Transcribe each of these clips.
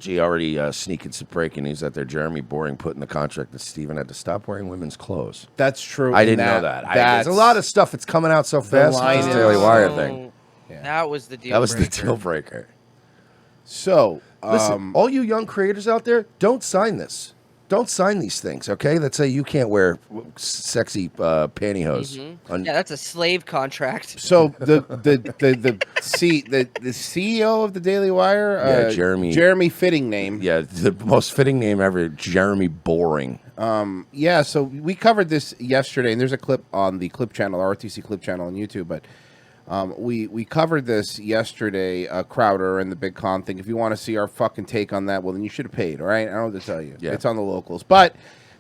G already sneaking some breaking news out there. Jeremy Boring put in the contract that Steven had to stop wearing women's clothes. That's true. I didn't know that. There's a lot of stuff that's coming out so fast. This Daily Wire thing. Yeah. That was the deal. That was the deal breaker. So, listen, all you young creators out there, don't sign this. Don't sign these things, okay? That say you can't wear sexy pantyhose. Yeah, that's a slave contract. So the CEO of the Daily Wire, Jeremy fitting name. Yeah, the most fitting name ever, Jeremy Boring. Yeah, so we covered this yesterday, and there's a clip on the Clip channel, ROTC Clip channel on YouTube, but we covered this yesterday, Crowder and the Big Con thing. If you want to see our fucking take on that, well, then you should have paid, all right? I don't know what to tell you. Yeah. It's on the locals. But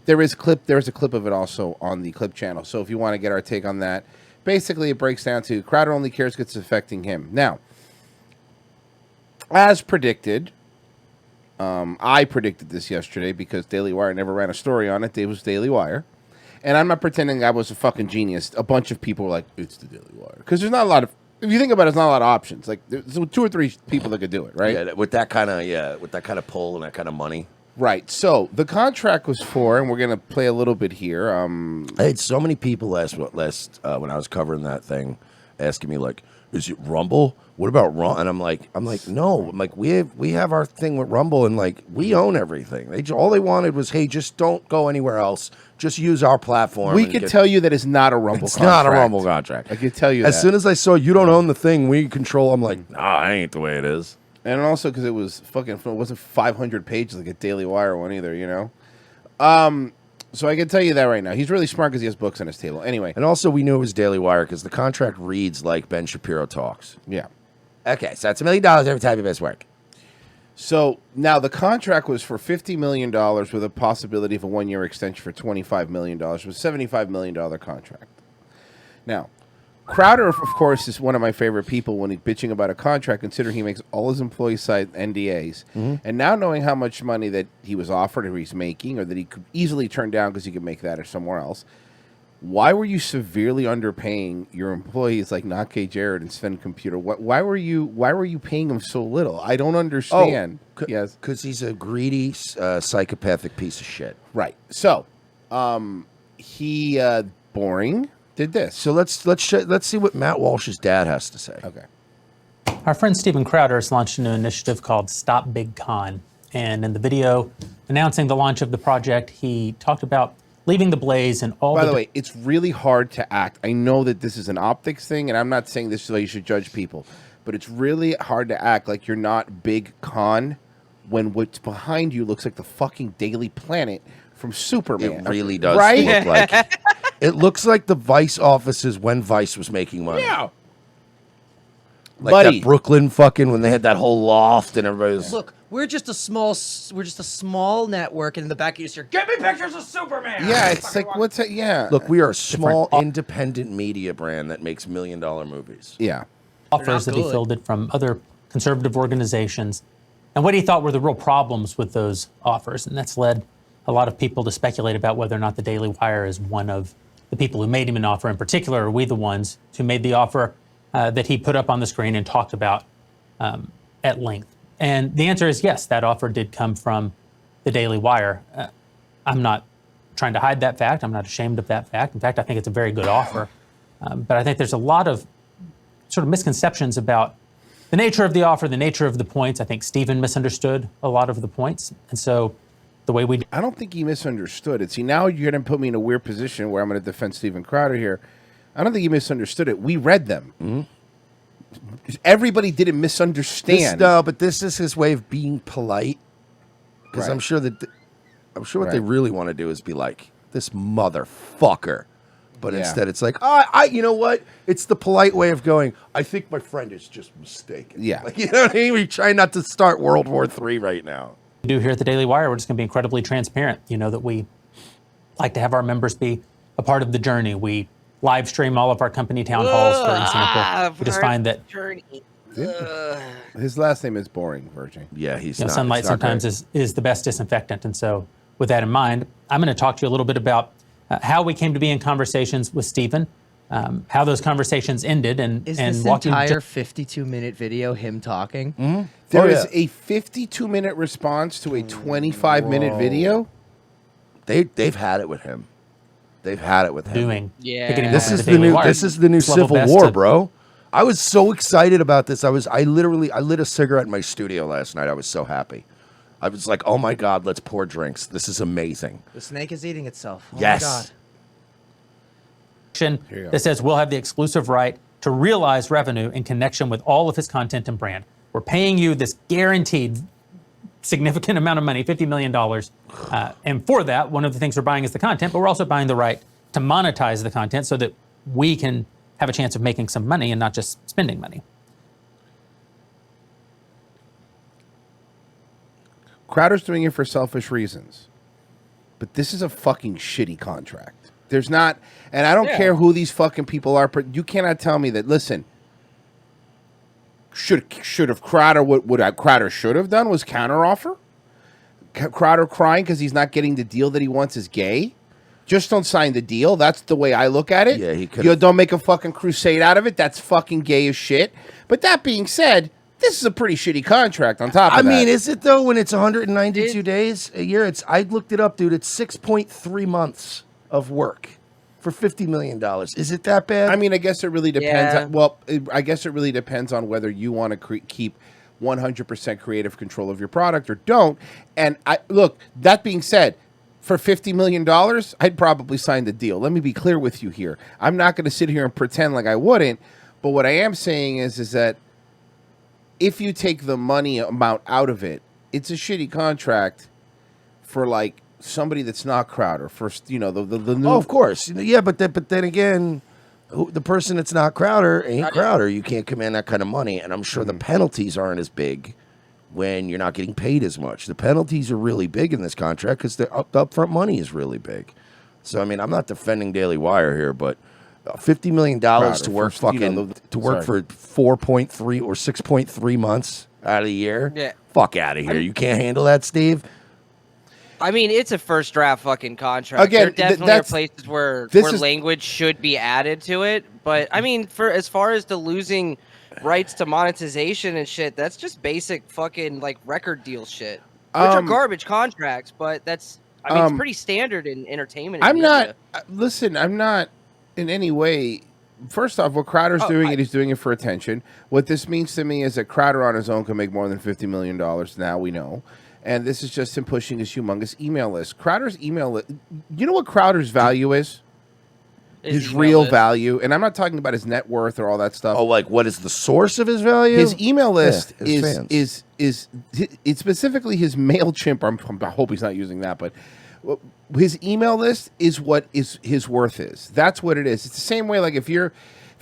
there's a clip of it also on the Clip channel. So if you want to get our take on that, basically it breaks down to Crowder only cares because it's affecting him. Now, as predicted, I predicted this yesterday because Daily Wire never ran a story on it. It was Daily Wire. And I'm not pretending I was a fucking genius. A bunch of people were like, it's the Daily Wire. Because there's not a lot of, if you think about it, there's not a lot of options. Like, there's 2 or 3 people that could do it, right? Yeah, with that kind of pull and that kind of money. Right. So the contract was for, and we're going to play a little bit here. I had so many people last when I was covering that thing asking me, like, is it Rumble? What about Rumble? And I'm like, no. I'm like, we have our thing with Rumble, and like we own everything. All they wanted was, hey, just don't go anywhere else. Just use our platform. We could tell you that it's not a Rumble contract. It's not a Rumble contract. I could tell you as soon as I saw you don't own the thing, we control. I'm like, nah, that ain't the way it is. And also because it wasn't 500 pages like a Daily Wire one either, you know? So I can tell you that right now. He's really smart because he has books on his table. Anyway. And also we knew it was Daily Wire because the contract reads like Ben Shapiro talks. Yeah. Okay, so that's $1 million every time you miss work. So now the contract was for $50 million with a possibility of a 1-year extension for $25 million. It was a $75 million contract. Now, Crowder, of course, is one of my favorite people when he's bitching about a contract, considering he makes all his employees sign NDAs. And now knowing how much money that he was offered or he's making, or that he could easily turn down because he could make that or somewhere else, why were you severely underpaying your employees like Nake Jared and Sven Computer? Why were you paying them so little? I don't understand. Yes, because he's a greedy, psychopathic piece of shit. Right. So, he Boring did this. So let's see what Matt Walsh's dad has to say. Okay. Our friend Steven Crowder has launched a new initiative called Stop Big Con, and in the video announcing the launch of the project, he talked about leaving the blaze and all. By the way, it's really hard to act. I know that this is an optics thing, and I'm not saying this so you should judge people, but it's really hard to act like you're not Big Con when what's behind you looks like the fucking Daily Planet from Superman. It really does right? look like. It looks like the Vice offices when Vice was making money. Yeah. Like Buddy. that Brooklyn fucking when they had that whole loft and everybody was. Look, we're just a small network, and in the back you just hear, "Get me pictures of Superman." Yeah, it's like what's it? Yeah. Look, we are a small independent media brand that makes $1 million movies. Yeah. offers that he fielded from other conservative organizations, and what he thought were the real problems with those offers, and that's led a lot of people to speculate about whether or not the Daily Wire is one of the people who made him an offer. In particular, are we the ones who made the offer that he put up on the screen and talked about at length? And the answer is yes, that offer did come from the Daily Wire. I'm not trying to hide that fact. I'm not ashamed of that fact. In fact, I think it's a very good offer. But I think there's a lot of sort of misconceptions about the nature of the offer, the nature of the points. I think Stephen misunderstood a lot of the points. And so the way we... I don't think he misunderstood it. See, now you're going to put me in a weird position where I'm going to defend Stephen Crowder here. I don't think he misunderstood it. We read them. Mm-hmm. Everybody didn't misunderstand. No, but this is his way of being polite. Because I'm sure that... what they really want to do is be like, this motherfucker. But instead it's like, you know what? It's the polite way of going, I think my friend is just mistaken. Yeah. Like, you know what I mean? We try not to start World War III right now. do here at the Daily Wire, we're just going to be incredibly transparent. You know that we like to have our members be a part of the journey. We live stream all of our company town halls, for example. We just find that his last name is boring, Virgin. Yeah, he's not, sunlight sometimes is the best disinfectant. And so with that in mind, I'm going to talk to you a little bit about how we came to be in conversations with Stephen, how those conversations ended and Is and this walk you entire 52-minute video him talking? There Oh, is yeah. a 52-minute response to a 25-minute video. They've had it with him. Ththey've had it with him. doing. Yeah. picking him This up in is the the Daily new. Wire. This is the new It's level Civil best War, to- bro. I was so excited about this. I lit a cigarette in my studio last night. I was so happy. I was like, oh my god, let's pour drinks. This is amazing. The snake is eating itself. Oh Yes. my god. Here you go. that says we'll have the exclusive right to realize revenue in connection with all of his content and brand. We're paying you this guaranteed significant amount of money, $50 million. And for that, one of the things we're buying is the content, but we're also buying the right to monetize the content so that we can have a chance of making some money and not just spending money. Crowder's doing it for selfish reasons. But this is a fucking shitty contract. There's not, and I don't care who these fucking people are, but you cannot tell me that, listen, should have Crowder, what Crowder should have done was counteroffer? Crowder crying because he's not getting the deal that he wants is gay? Just don't sign the deal. That's the way I look at it. Yeah, he could've- You don't make a fucking crusade out of it. That's fucking gay as shit. But that being said, this is a pretty shitty contract on top of I that. mean, is it though? When it's 192 days a year, I looked it up, dude. It's 6.3 months of work for $50 million. Is it that bad? I mean, I guess it really depends. Yeah. I guess it really depends on whether you want to keep 100% creative control of your product or don't. And look, that being said, for $50 million, I'd probably sign the deal. Let me be clear with you here. I'm not going to sit here and pretend like I wouldn't. But what I am saying is that if you take the money amount out of it, it's a shitty contract for like somebody that's not Crowder. First, the new. oh, of course. Yeah, but then again, the person that's not Crowder ain't Crowder. You can't command that kind of money, and I'm sure the penalties aren't as big when you're not getting paid as much. The penalties are really big in this contract because the upfront money is really big. So I mean, I'm not defending Daily Wire here, but $50 million to work for 4.3 or 6.3 months out of the year. Yeah. Fuck out of here. You can't handle that, Steve. I mean, it's a first draft fucking contract. Again, there definitely are places where language should be added to it. But I mean, for as far as the losing rights to monetization and shit, that's just basic fucking like record deal shit, which are garbage contracts. But that's, I mean, it's pretty standard in entertainment. I'm not. Listen, I'm not in any way. First off, what Crowder's doing, he's doing it for attention. What this means to me is that Crowder on his own can make more than $50 million. Now we know. And this is just him pushing his humongous email list. Crowder's email list. You know what Crowder's value is? His real value. And I'm not talking about his net worth or all that stuff. Oh, like what is the source of his value? His email list his is it's specifically his MailChimp. I hope he's not using that, but his email list is what his worth is. That's what it is. It's the same way, like if you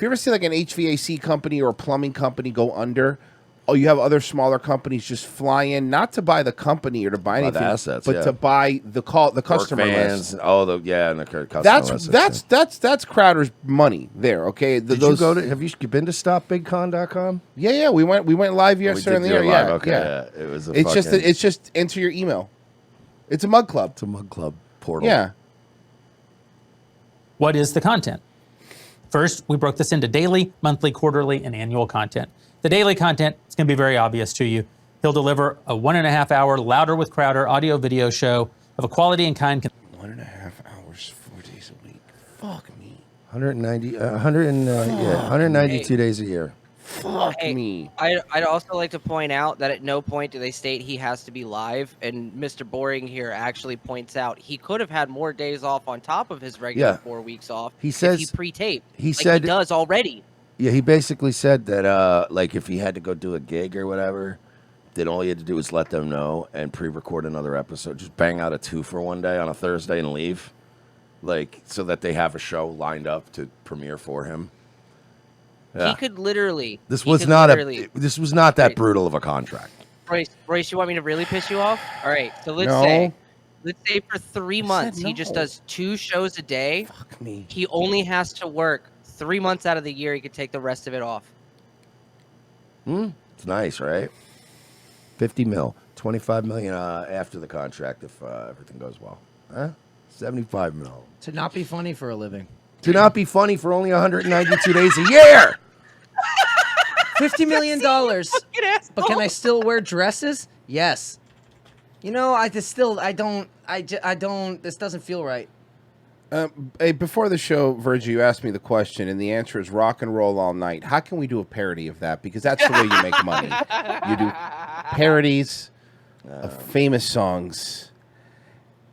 ever see like an HVAC company or a plumbing company go under, you have other smaller companies just fly in, not to buy the company or to buy anything, assets, but to buy the customer vans, list. and the customer list. That's Crowder's money there. Okay, Did you go to? Have you been to stopbigcon.com? Yeah. We went live yesterday in the air. Yeah, okay, yeah. It was. It's just enter your email. It's a mug club. It's a mug club portal. Yeah. What is the content? First, we broke this into daily, monthly, quarterly, and annual content. The daily content is going to be very obvious to you. He'll deliver a 1.5 hour Louder with Crowder audio video show of a quality and kind. 1.5 hours, 4 days a week. Fuck me. 192 days a year. Fuck me. I'd also like to point out that at no point do they state he has to be live, and Mr. Boring here actually points out he could have had more days off on top of his regular 4 weeks off. He says if he pre-taped. He said he does already. Yeah, he basically said that like if he had to go do a gig or whatever, then all he had to do was let them know and pre-record another episode. Just bang out a 2 for one day on a Thursday and leave, like so that they have a show lined up to premiere for him. Yeah. He could literally. This was not that brutal of a contract. Royce, you want me to really piss you off? All right, so let's say for 3 months he just does 2 shows a day. Fuck me. He only has to work 3 months out of the year. He could take the rest of it off. It's nice, right? 50 mil, 25 million after the contract if everything goes well. Huh? 75 mil. To not be funny for a living. to not be funny for only 192 days a year. $50 million. But can I still wear dresses? Yes. You know, this doesn't feel right. Hey, before the show, Virgil, you asked me the question, and the answer is rock and roll all night. How can we do a parody of that? Because that's the way you make money. You do parodies of famous songs.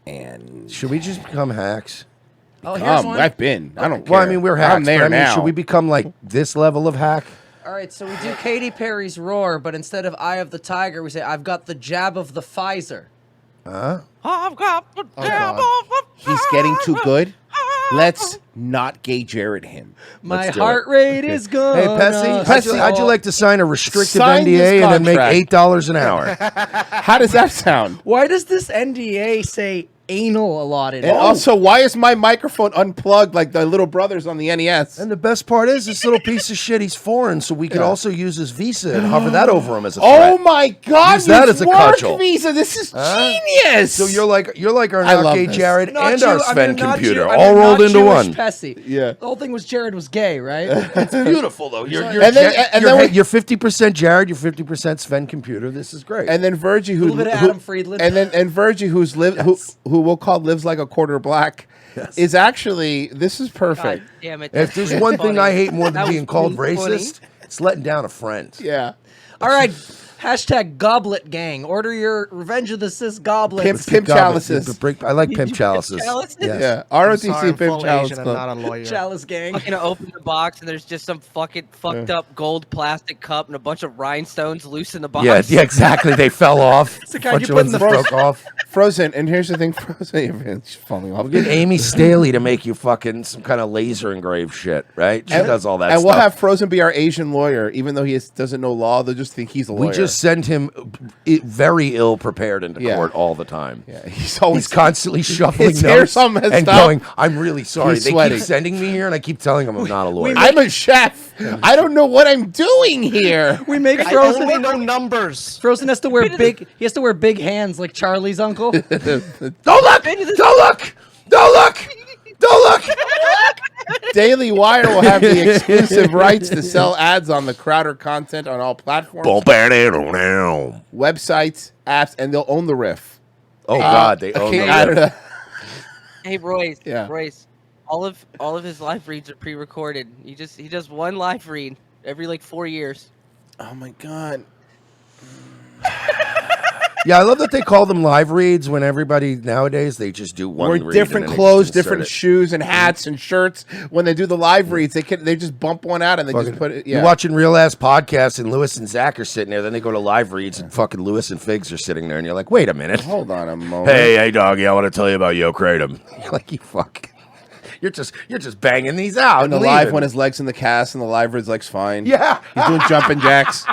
And should we just become hacks? Oh, here's one. I've been. I don't care. Well, I mean, we're hacks. I'm there but, I mean, now. should we become like this level of hack? All right, so we do Katy Perry's Roar, but instead of Eye of the Tiger, we say, I've got the jab of the Pfizer. Huh? I've got the jab of the He's getting too good. Let's not gay Jared him. My Let's do heart it. rate is good. Hey, Pessy, how'd you like to sign a restricted Sign this NDA and then make contract. $8 an hour? How does that sound? Why does this NDA say anal a lot in it? And also, why is my microphone unplugged like the little brothers on the NES? And the best part is this little piece of shit, he's foreign, so we could also use his visa and hover that over him as a Oh threat. my God! Use that it's as a work cudgel. visa. This is genius. So you're like our I not love gay this. Jared Not and Jew- our I Sven mean, not computer, Jew- I all mean, rolled not into Jewish one. Pessy. Yeah. The whole thing was Jared was gay, right? It's beautiful though. You're And then you're 50% Jared, you're 50% Sven computer. This is great. And then Virgie, who Little bit of Adam Friedland. and Virgie, who's who we'll call lives like a quarter black, is actually this is perfect. God damn it. If there's one thing I hate more than That being was called really funny. racist, it's letting down a friend. Yeah, All right, hashtag Goblet Gang. Order your Revenge of the Cis Goblins. Pimp chalices. I like pimp chalices. chalices? Yes. Yeah, I'm ROTC sorry, I'm Pimp full Chalice Asian, I'm Club. not a lawyer. Chalice Gang. Fucking open the box and there's just some fucking fucked up gold plastic cup and a bunch of rhinestones loose in the box. Yeah, exactly. They fell off. the kind Bunch you of put in ones the broke off. Frozen. And here's the thing, Frozen. It's falling off. We'll get Amy Staley to make you fucking some kind of laser engraved shit, right? She does all that and stuff. we'll have Frozen be our Asian lawyer, even though doesn't know law. They'll just think he's a lawyer. we just send him very ill prepared into Yeah. court all the time. Yeah, he's always He's constantly shuffling his hair's notes all messed and up. going, I'm really sorry. He's They sweating. keep sending me here, and I keep telling them I'm not a lawyer. I'm a chef. I don't know what I'm doing here. We make I Frozen. only know numbers. Frozen has to wear big. He has to wear big hands like Charlie's uncle. Don't look! Don't look! Don't look! Don't look! Daily Wire will have the exclusive rights to sell ads on the Crowder content on all platforms, websites, apps, and they'll own the riff. Oh God, they own I don't the know. Hey Royce, Yeah. Royce, all of his live reads are pre-recorded. He does one live read every like 4 years. Oh my God. Yeah, I love that they call them live reads when everybody nowadays they just do one Wear read different and then they clothes, just insert different it. shoes and hats and shirts. When they do the live reads, they just bump one out and they Fucking- just put it. You're Yeah. watching real ass podcasts and Lewis and Zach are sitting there. Then they go to live reads and fucking Lewis and Figs are sitting there, and you're like, wait a minute. Hold on a moment. Hey, doggy, I want to tell you about Yo Kratom. You're like, you fuck. You're just banging these out. And the leaving. live one, his legs in the cast, and the live read's legs fine. Yeah. He's doing jumping jacks.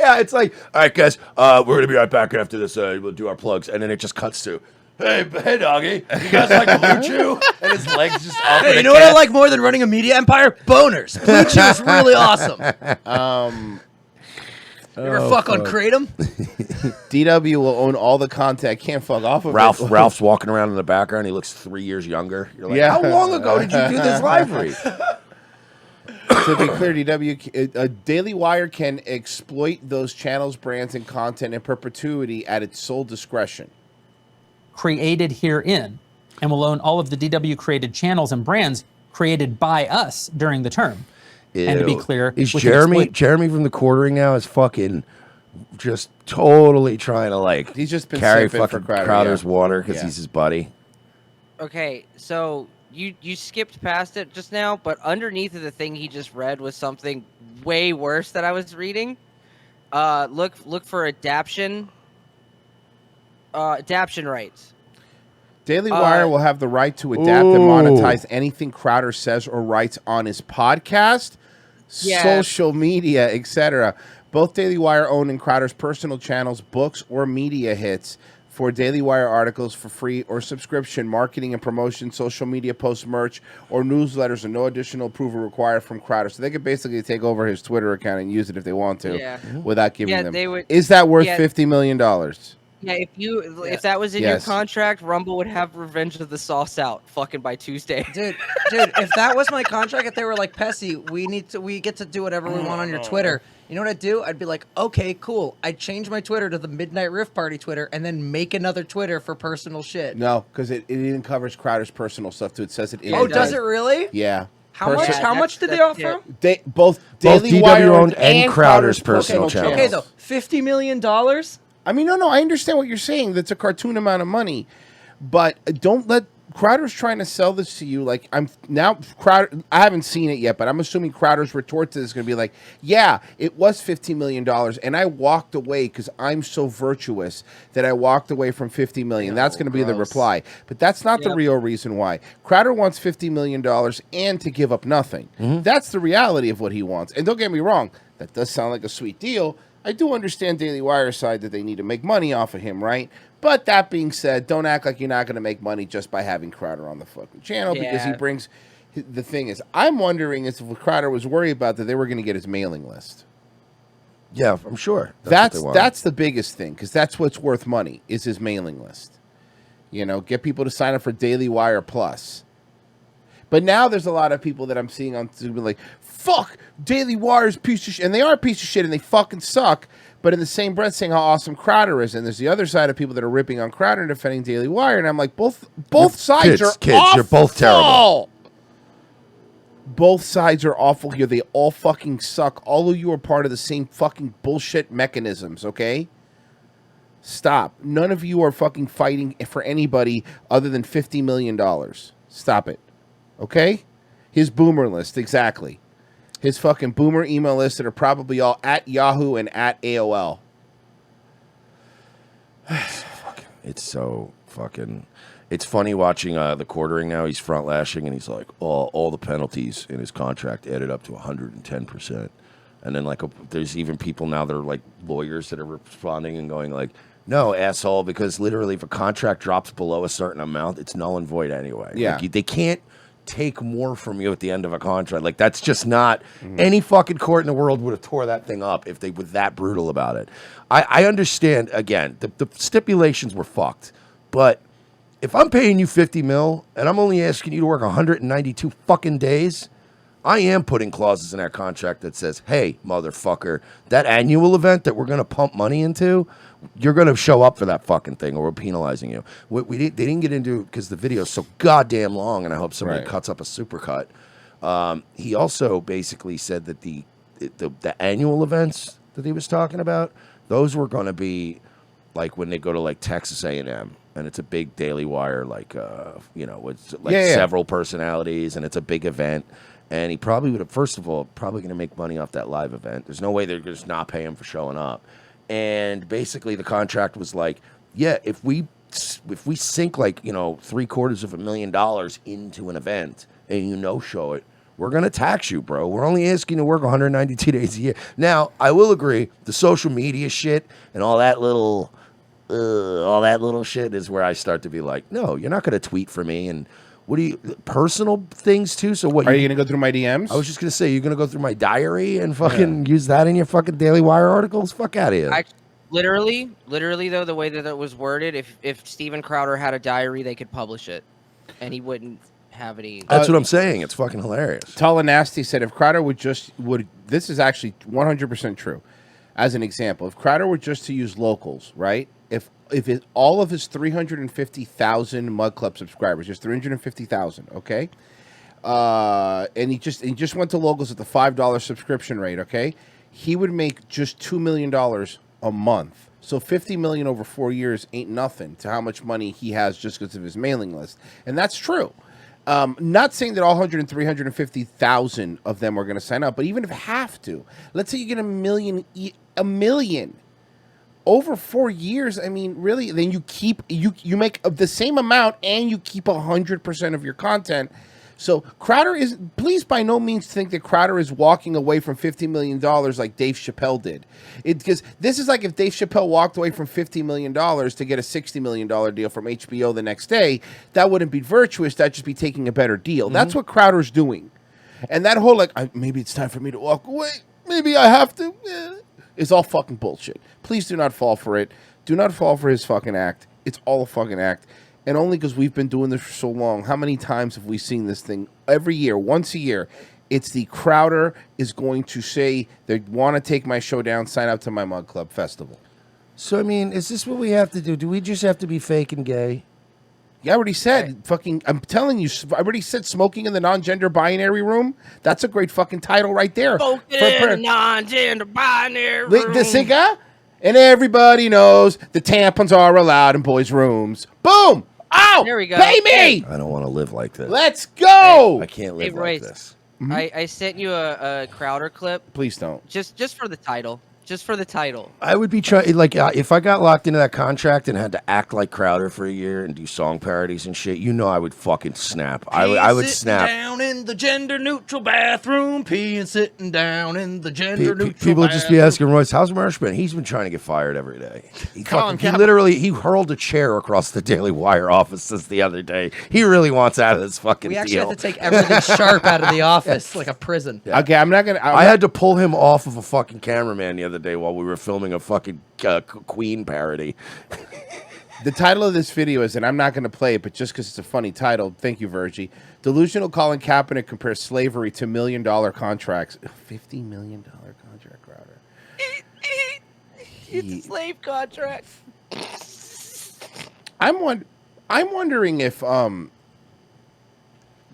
Yeah, it's like, all right, guys, we're gonna be right back after this. We'll do our plugs, and then it just cuts to, hey, doggy, you guys like a Blue Chew? And his legs just up. Hey, you know what I like more than running a media empire? Boners. Blue Chew is really awesome. You ever fuck on Kratom? DW will own all the content. I can't fuck off of it. Ralph's walking around in the background. He looks 3 years younger. You're like, Yeah. how long ago did you do this live read? To be clear, DW, Daily Wire can exploit those channels, brands, and content in perpetuity at its sole discretion. Created herein, and will own all of the DW created channels and brands created by us during the term. And to be Ew. clear, is we can exploit- Jeremy from the Quartering now is fucking just totally trying to like He's just been carry sipping for fucking Crowder's water because Yeah. he's his buddy. Okay, so you skipped past it just now, but underneath of the thing he just read was something way worse that I was reading. Look for adaption. Adaption rights. Daily Wire will have the right to adapt and monetize anything Crowder says or writes on his podcast, Yeah. social media, etc. Both Daily Wire own in Crowder's personal channels, books, or media hits. For Daily Wire articles for free or subscription, marketing and promotion, social media posts, merch, or newsletters, and no additional approval required from Crowder. So they could basically take over his Twitter account and use it if they want to, Yeah. without giving Yeah, them. they would- Is that worth yeah. $50 million? Yeah, if that was in your contract, Rumble would have Revenge of the Sauce out fucking by Tuesday. Dude, if that was my contract, if they were like, Pessy, we get to do whatever we want on your Twitter, you know what I'd do? I'd be like, okay, cool. I'd change my Twitter to the Midnight Rift Party Twitter and then make another Twitter for personal shit. No, because it even covers Crowder's personal stuff too. It says it in. Oh, does it really? Yeah. How much did they offer him? Both Daily Wire owned and Crowder's personal channels. Okay, though, $50 million? I mean, no, I understand what you're saying. That's a cartoon amount of money, but don't let Crowder's trying to sell this to you. Like Crowder. I haven't seen it yet, but I'm assuming Crowder's retort to this is going to be like, yeah, it was $50 million, and I walked away because I'm so virtuous that I walked away from $50 million. That's going to be the reply, but that's not the real reason why. Crowder wants $50 million and to give up nothing. That's the reality of what he wants. And don't get me wrong, that does sound like a sweet deal. I do understand Daily Wire's side that they need to make money off of him, right? But that being said, don't act like you're not going to make money just by having Crowder on the fucking channel because he brings... The thing is, I'm wondering if Crowder was worried about that they were going to get his mailing list. Yeah, I'm sure. That's the biggest thing because that's what's worth money is his mailing list. You know, get people to sign up for Daily Wire Plus. But now there's a lot of people that I'm seeing on Twitter like, fuck, Daily Wire's piece of shit. And they are a piece of shit and they fucking suck. But in the same breath saying how awesome Crowder is. And there's the other side of people that are ripping on Crowder and defending Daily Wire. And I'm like, both sides are awful. You're both terrible. Both sides are awful here. They all fucking suck. All of you are part of the same fucking bullshit mechanisms, okay? Stop. None of you are fucking fighting for anybody other than $50 million. Stop it. Okay? His boomer list, exactly. His fucking boomer email list that are probably all at Yahoo and at AOL. It's so fucking... It's funny watching the quartering now. He's front lashing, and he's like, all the penalties in his contract added up to 110%. And then, like, there's even people now that are, like, lawyers that are responding and going, like, no, asshole, because literally if a contract drops below a certain amount, it's null and void anyway. Yeah. Like, they can't take more from you at the end of a contract. Like, that's just not... Any fucking court in the world would have tore that thing up if they were that brutal about it. I understand, again, the stipulations were fucked, but... If I'm paying you $50 million and I'm only asking you to work 192 fucking days, I am putting clauses in our contract that says, hey, motherfucker, that annual event that we're going to pump money into, you're going to show up for that fucking thing or we're penalizing you. They didn't get into it because the video is so goddamn long and I hope somebody cuts up a supercut. He also basically said that the annual events that he was talking about, those were going to be like when they go to like Texas A&M. And it's a big Daily Wire, like, it's like several personalities, and it's a big event. And he probably would have, first of all, probably going to make money off that live event. There's no way they're just not pay him for showing up. And basically the contract was like, yeah, if we sink like, $750,000 into an event and show it, we're going to tax you, bro. We're only asking you to work 192 days a year. Now, I will agree, the social media shit and all that little shit is where I start to be like, no, you're not going to tweet for me. And what do you, personal things too? So what? Are you going to go through my DMs? I was just going to say, you're going to go through my diary and fucking use that in your fucking Daily Wire articles? Fuck out of here. Literally though, the way that it was worded, if Steven Crowder had a diary, they could publish it and he wouldn't have any. That's what I'm saying. It's fucking hilarious. Tall Nasty said if Crowder would this is actually 100% true. As an example, if Crowder were just to use locals, right? If all of his 350,000 Mud Club subscribers, just 350,000, okay? And he just went to locals at the $5 subscription rate, okay? He would make just $2 million a month. So $50 million over 4 years ain't nothing to how much money he has just because of his mailing list. And that's true. Not saying that all 350,000 of them are going to sign up, but even if half to, let's say you get a million over 4 years. I mean, really, then you make the same amount and you keep 100% of your content. So Crowder is, please by no means think that Crowder is walking away from $50 million like Dave Chappelle did. Because this is like if Dave Chappelle walked away from $50 million to get a $60 million deal from HBO the next day, that wouldn't be virtuous. That'd just be taking a better deal. That's what Crowder's doing. And that whole maybe it's time for me to walk away. Maybe I have to. Is all fucking bullshit. Please do not fall for it. Do not fall for his fucking act. It's all a fucking act. And only because we've been doing this for so long. How many times have we seen this thing? Every year, once a year. It's the Crowder is going to say they want to take my show down, sign up to my Mug Club Festival. So, I mean, is this what we have to do? Do we just have to be fake and gay? Yeah, I already said fucking. I'm telling you, I already said smoking in the non-gender binary room. That's a great fucking title right there. Smoking in the non-gender binary room. The singer, and everybody knows the tampons are allowed in boys' rooms. Boom! Oh, there we go. Pay me! I don't want to live like this. Let's go! I can't live like Royce, this. I sent you a Crowder clip. Please don't. Just for the title. Just for the title. I would be trying, like, if I got locked into that contract and had to act like Crowder for a year and do song parodies and shit, you know I would fucking snap. I would snap. Down in the gender neutral bathroom, peeing sitting down in the gender neutral. People would just be asking Royce, "How's Marshman?" He's been trying to get fired every day. He literally hurled a chair across the Daily Wire offices the other day. He really wants out of this fucking We actually deal. had to take everything sharp out of the office, like a prison. Yeah. Okay, I'm not gonna. I had to pull him off of a fucking cameraman the other day while we were filming a fucking Queen parody. The title of this video is, and I'm not going to play it, but just because it's a funny title, thank you, Virgie. Delusional Colin Kaepernick compares slavery to $1 million contracts. $50 million contract, Crowder. It's a slave contract. I'm wondering if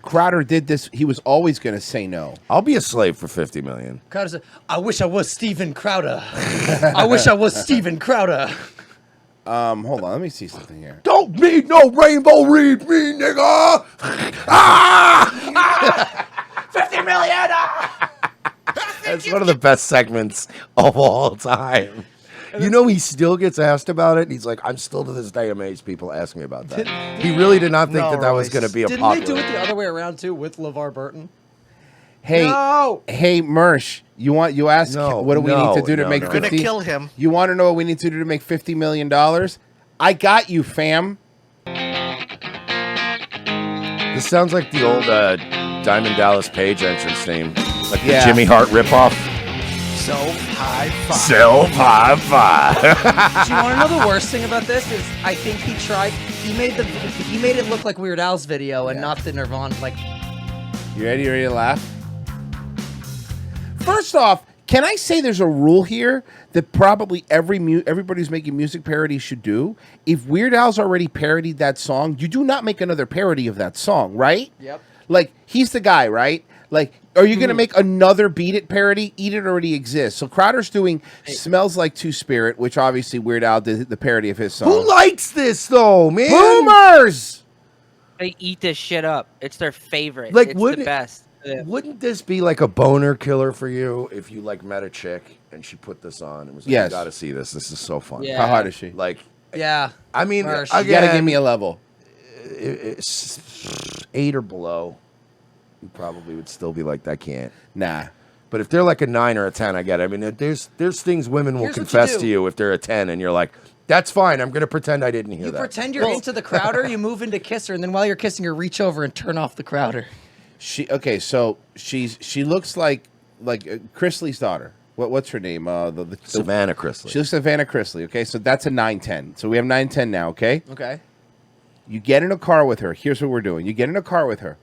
Crowder did this. He was always going to say no. I'll be a slave for $50 million. Crowder said, "I wish I was Steven Crowder. I wish I was Steven Crowder." Hold on, let me see something here. Don't need no rainbow, read me, nigga. $50 million. That's one of the best segments of all time. You know, he still gets asked about it, and he's like, I'm still to this day amazed people ask me about that. He really did not think that was going to be a Didn't popular. they do it the other way around too with LeVar Burton? Hey, No! hey, Mersh, you asked No, what do we need to do to make no. 50? Gonna kill him. You want to know what we need to do to make $50 million? I got you, fam. This sounds like the old Diamond Dallas Page entrance theme. Like Yeah. the Jimmy Hart ripoff. High five. Self high five. Do you want to know the worst thing about this is I think he made it look like Weird Al's video and not the Nirvana. Like, You ready? You ready to laugh? First off, can I say there's a rule here that probably everybody who's making music parodies should do? If Weird Al's already parodied that song, you do not make another parody of that song, right? Yep. Like, he's the guy, right? Like, are you going to make another Beat It parody? Eat It already exists. So Crowder's doing Smells Like Two-Spirit, which obviously Weird Al did the parody of his song. Who likes this though, man? Boomers! They eat this shit up. It's their favorite. Like, it's wouldn't- the best. Wouldn't this be like a boner killer for you if you like met a chick and she put this on and was like, Yes. "You got to see this. This is so fun." Yeah. How hard is she? Like, yeah. I mean, Mersh. You got to give me a level. it's 8 or below. You probably would still be like, "That can't." Nah. But if they're like a 9 or a 10, I get it. I mean, there's things women will Here's what you confess do. to you if they're a 10, and you're like, "That's fine. I'm gonna pretend I didn't hear You that." pretend you're into the Crowder, you move into kiss her, and then while you're kissing her, reach over and turn off the Crowder. So she looks like Chrisley's daughter. What's her name? Savannah Chrisley. She looks like Savannah Chrisley. Okay, so that's a 9-10. So we have 9-10 now. Okay. Okay. You get in a car with her. Here's what we're doing. You get in a car with her.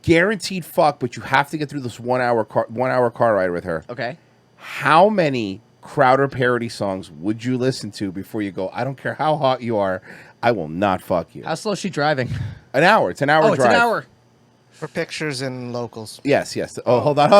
Guaranteed fuck, but you have to get through this 1 hour car ride with her. Okay. How many Crowder parody songs would you listen to before you go, I don't care how hot you are, I will not fuck you? How slow is she driving? An hour. It's an hour Oh, drive. it's an hour. For pictures and locals. Yes. Oh, hold on.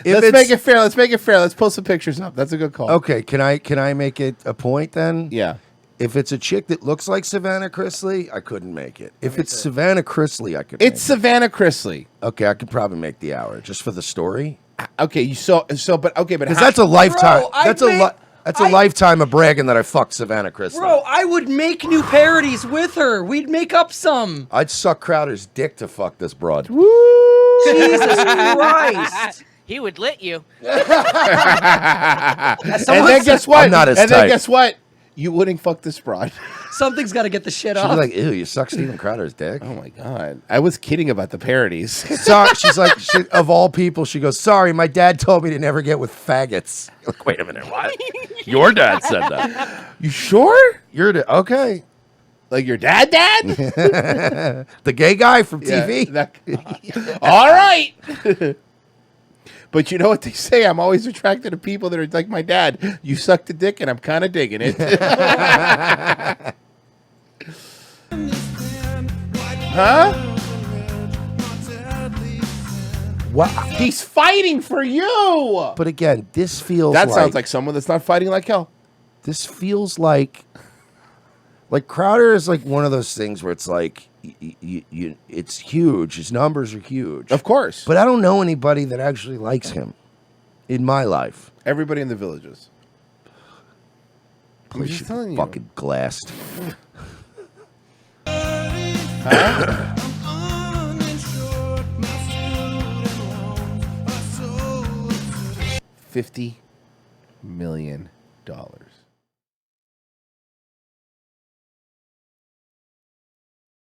Let's make it fair. Let's pull some pictures up. That's a good call. Okay, can I make it a point then? Yeah. If it's a chick that looks like Savannah Chrisley, I couldn't make it. If it's Savannah Chrisley, I could. It's Savannah Chrisley. Okay, I could probably make the hour just for the story. Okay, but Because that's a lifetime. Bro, I'd That's a lifetime of bragging that I fucked Savannah Chrisley. Bro, I would make new parodies with her. We'd make up some. I'd suck Crowder's dick to fuck this broad. Jesus Christ. He would lit you. and then guess what? I'm not as and then tight. guess what? You wouldn't fuck this broad. Something's got to get the shit She'd off. be like, ew, you suck Steven Crowder's dick. Oh my god! I was kidding about the parodies. Sorry, she's like, of all people, she goes, sorry, my dad told me to never get with faggots. You're like, wait a minute, what? Your dad said that. You sure? Okay. Like your dad? The gay guy from TV. All right. But you know what they say? I'm always attracted to people that are like my dad. You suck the dick, and I'm kind of digging it. Huh? What? He's fighting for you. But again, this feels That sounds like someone that's not fighting like hell. This feels like Crowder is like one of those things where it's like it's huge. His numbers are huge, Of course. but I don't know anybody that actually likes him in my life. Everybody in the villages. I'm Please just should telling you. fucking glassed. Huh? $50 million.